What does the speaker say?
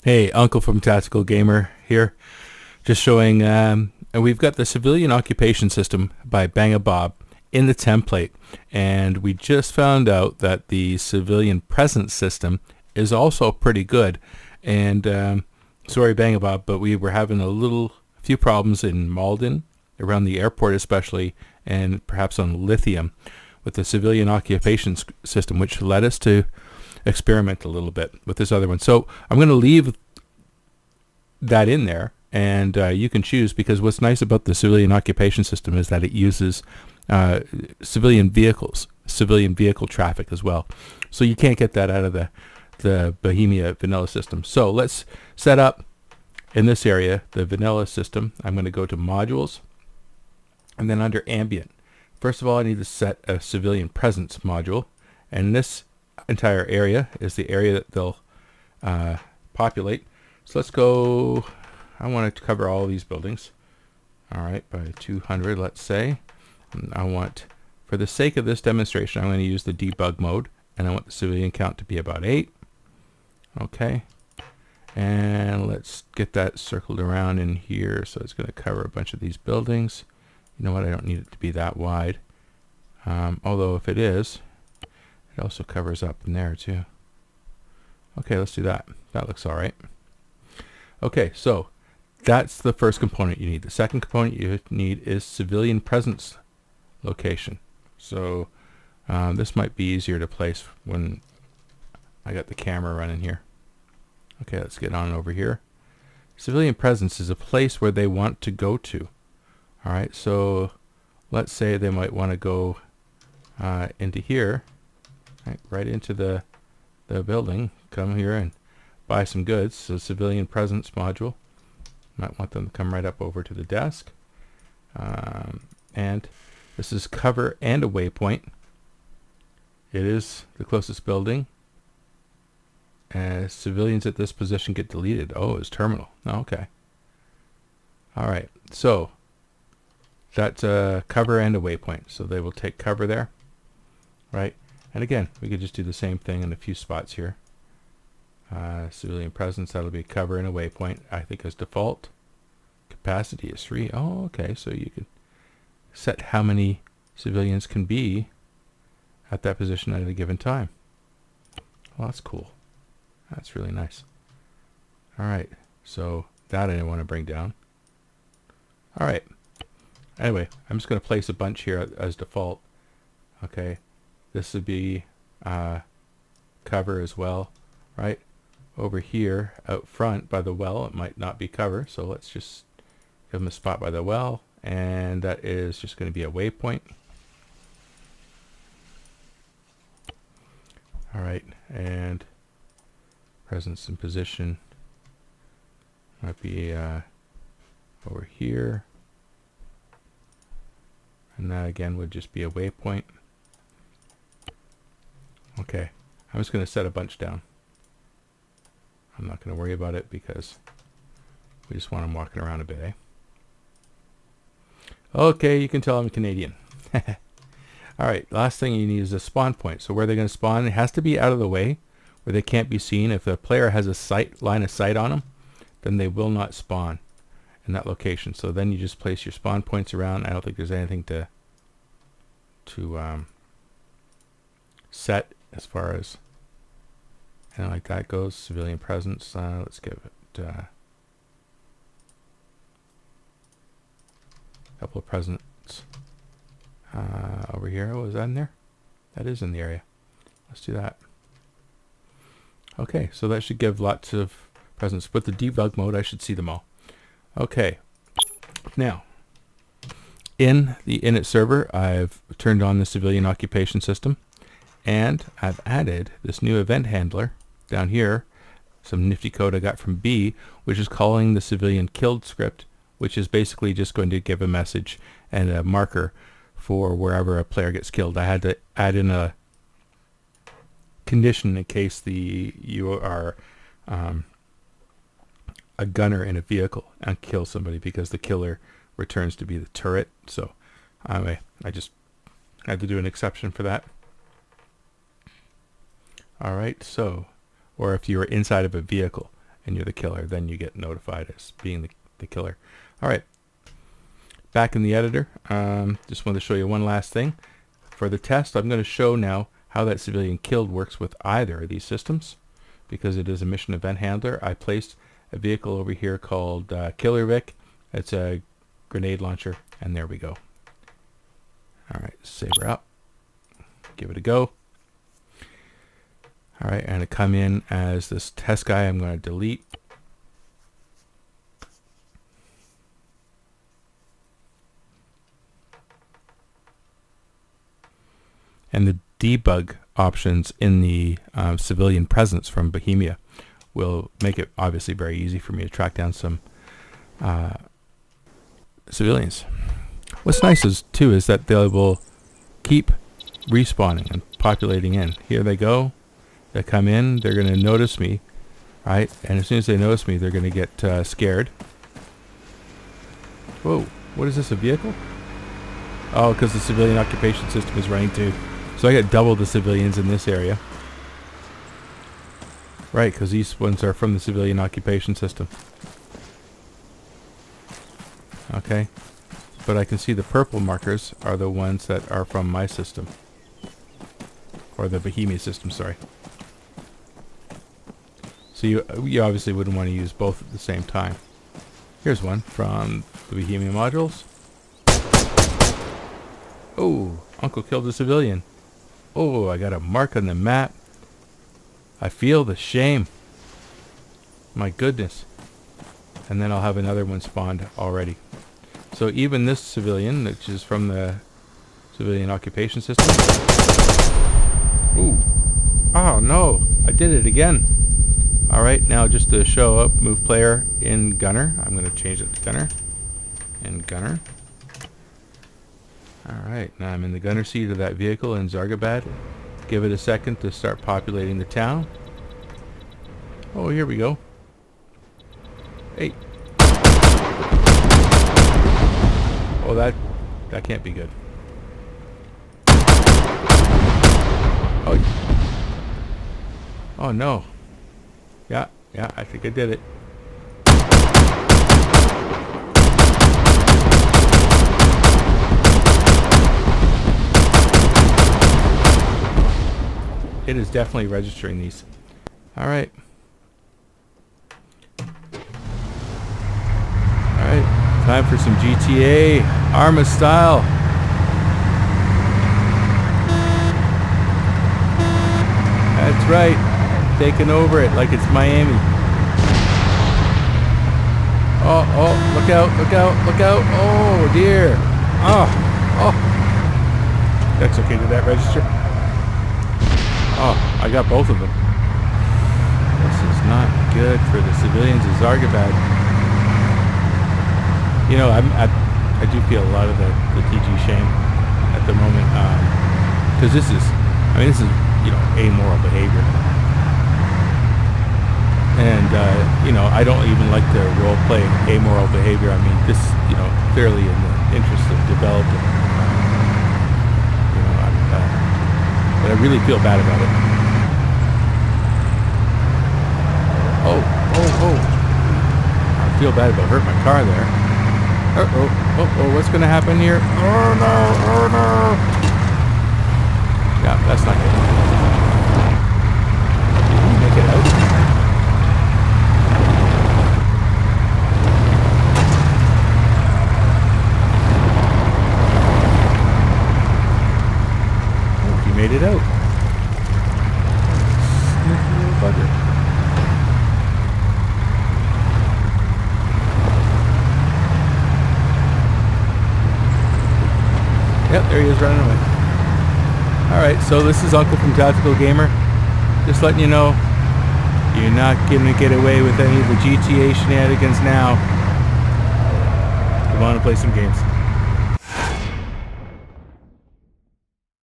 Hey, Uncle from Tactical Gamer here, just showing, and we've got the Civilian Occupation System by Bangabob in the template, and we just found out that the Civilian Presence System is also pretty good, and sorry Bangabob, but we were having a few problems in Malden, around the airport especially, and perhaps on Lithium, with the Civilian Occupation System, which led us to experiment a little bit with this other one. So I'm going to leave that in there, and you can choose, because what's nice about the Civilian Occupation System is that it uses civilian vehicle traffic as well. So you can't get that out of the Bohemia vanilla system. So let's set up in this area the vanilla system. I'm going to go to modules, and then under ambient, first of all I need to set a civilian presence module, and this entire area is the area that they'll populate. So let's go, I want to cover all these buildings, alright, by 200 let's say. And I want, for the sake of this demonstration, I'm going to use the debug mode, and I want the civilian count to be about 8. Okay, and let's get that circled around in here, so it's going to cover a bunch of these buildings. You know what, I don't need it to be that wide, although if it is, it also covers up in there too. Okay, let's do that. That looks alright. Okay, so that's the first component you need. The second component you need is civilian presence location. So this might be easier to place when I got the camera running here. Okay, let's get on over here. Civilian presence is a place where they want to go to. Alright, so let's say they might want to go into here, right into the building, come here and buy some goods. So civilian presence module, might want them to come right up over to the desk, and this is cover and a waypoint. It is the closest building. Civilians at this position get deleted. Oh, it's terminal. Okay. Alright, so that's a cover and a waypoint, so they will take cover there, right? And again, we could just do the same thing in a few spots here. Civilian presence, that'll be cover and a waypoint, I think, as default. Capacity is 3. Oh, okay, so you can set how many civilians can be at that position at a given time. Well, that's cool. That's really nice. Alright, so that I didn't want to bring down. Alright, anyway, I'm just going to place a bunch here as default. Okay, this would be cover as well, right? Over here out front by the well, it might not be cover, so let's just give them a spot by the well, and that is just going to be a waypoint. Alright, and presence and position might be over here, and that again would just be a waypoint. Okay, I'm just going to set a bunch down. I'm not going to worry about it because we just want them walking around a bit, eh? Okay, you can tell I'm Canadian. Alright, last thing you need is a spawn point. So where they're going to spawn, it has to be out of the way, where they can't be seen. If the player has a line of sight on them, then they will not spawn in that location. So then you just place your spawn points around. I don't think there's anything to set as far as anything like that goes. Civilian presence, let's give it a couple of presents over here. Oh, is that in there? That is in the area. Let's do that. Okay, so that should give lots of presents. With the debug mode, I should see them all. Okay, now in the init server, I've turned on the civilian occupation system, and I've added this new event handler down here, some nifty code I got from B, which is calling the civilian killed script, which is basically just going to give a message and a marker for wherever a player gets killed. I had to add in a condition in case you are a gunner in a vehicle and kill somebody, because the killer returns to be the turret. So anyway, I just had to do an exception for that. Alright, so, or if you were inside of a vehicle and you're the killer, then you get notified as being the killer. All right, back in the editor. Just want to show you one last thing. For the test, I'm going to show now how that civilian killed works with either of these systems. Because it is a mission event handler, I placed a vehicle over here called Killer Vic. It's a grenade launcher, and there we go. All right, save her up. Give it a go. All right, and to come in as this test guy, I'm going to delete. And the debug options in the civilian presence from Bohemia will make it obviously very easy for me to track down some civilians. What's nice is that they will keep respawning and populating in. Here they go. They come in. They're going to notice me, right? And as soon as they notice me, they're going to get scared. Whoa! What is this? A vehicle? Oh, because the civilian occupation system is running too. So I got double the civilians in this area. Right, because these ones are from the civilian occupation system. Okay. But I can see the purple markers are the ones that are from my system. Or the Bohemia system, sorry. So you obviously wouldn't want to use both at the same time. Here's one from the Bohemia modules. Oh, Uncle killed a civilian. Oh, I got a mark on the map. I feel the shame. My goodness. And then I'll have another one spawned already. So even this civilian, which is from the civilian occupation system. Ooh. Oh no, I did it again. Alright, now just to show up, move player in gunner. I'm going to change it to gunner. In gunner. Alright, now I'm in the gunner seat of that vehicle in Zargabad. Give it a second to start populating the town. Oh, here we go. Hey. Oh, that can't be good. Oh no. Yeah, I think I did it. It is definitely registering these. All right. Time for some GTA ArmA style. That's right. Taking over it like it's Miami. Oh, look out. Oh dear. Oh. That's okay. Did that register? Oh, I got both of them. This is not good for the civilians of Zargabad. You know, I do feel a lot of the TG shame at the moment, because this is amoral behavior, and I don't even like to role play amoral behavior. I mean, this clearly in the interest of developing. But I really feel bad about it. Oh! I feel bad about hurting my car there. Oh, what's going to happen here? Oh no! Yeah, that's not good. Can you make it out? Oh, he made it out. Sneaky little bugger. Yep, there he is running away. Alright, so this is Uncle from Tactical Gamer. Just letting you know, you're not going to get away with any of the GTA shenanigans now. Come on and play some games.